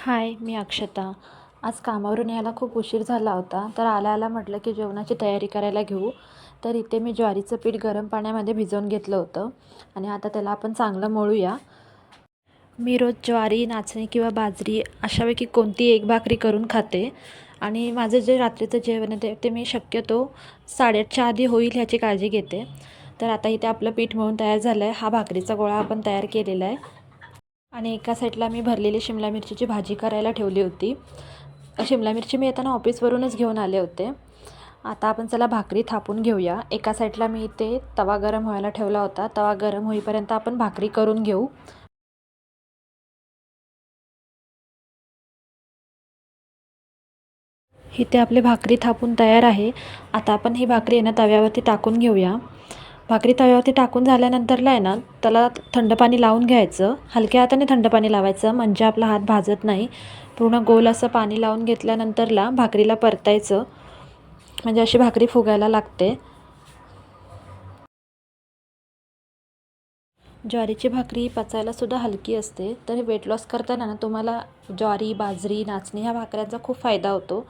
हाय, मी अक्षता. आज कामावरून यायला खूप उशीर झाला होता, तर आल्या-आल्या म्हटलं की जेवणाची तयारी करायला घेऊ. तर इथे मी ज्वारीचं पीठ गरम पाण्यामध्ये भिजवून घेतलं होतं आणि आता त्याला आपण चांगलं मळूया. मी रोज ज्वारी, नाचणी किंवा बाजरी अशापैकी कोणती एक भाकरी करून खाते आणि माझं जे रात्रीचं जेवण आहे ते मी शक्यतो 8:30च्या आधी होईल ह्याची काळजी घेते. तर आता इथे आपलं पीठ मळून तयार झालं आहे. हा भाकरीचा गोळा आपण तयार केलेला आहे. आणि एका साईडला मी भरलेली शिमला मिरचीची भाजी करायला ठेवली होती. शिमला मिरची मी येताना ऑफिसवरूनच घेऊन आले होते. आता आपण चला भाकरी थापून घेऊया. एका साईडला मी इथे तवा गरम व्हायला ठेवला होता. तवा गरम होईपर्यंत आपण भाकरी करून घेऊ. इथे आपली भाकरी थापून तयार आहे. आता आपण ही भाकरी आहे ना तव्यावरती टाकून घेऊया. भाकरी तव्यावरती टाकून झाल्यानंतरला आहे ना त्याला थंड पाणी लावून घ्यायचं. हलक्या हाताने थंड पाणी लावायचं म्हणजे आपला हात भाजत नाही. पूर्ण गोल असं पाणी लावून घेतल्यानंतरला भाकरीला परतायचं म्हणजे अशी भाकरी फुगायला लागते. ज्वारीची भाकरी पचायला सुद्धा हलकी असते. तर वेट लॉस करताना ना तुम्हाला ज्वारी, बाजरी, नाचणी ह्या भाकऱ्यांचा खूप फायदा होतो.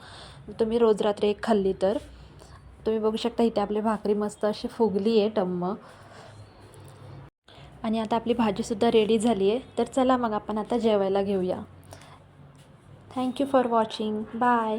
तुम्ही रोज रात्री एक खाल्ली तर. तुम्ही बघू शकता इथे आपली भाकरी मस्त अशी फुगली आहे टम्म. आणि आता आपली भाजीसुद्धा रेडी झाली आहे. तर चला मग आपण आता जेवायला घेऊया. Thank you for watching. बाय.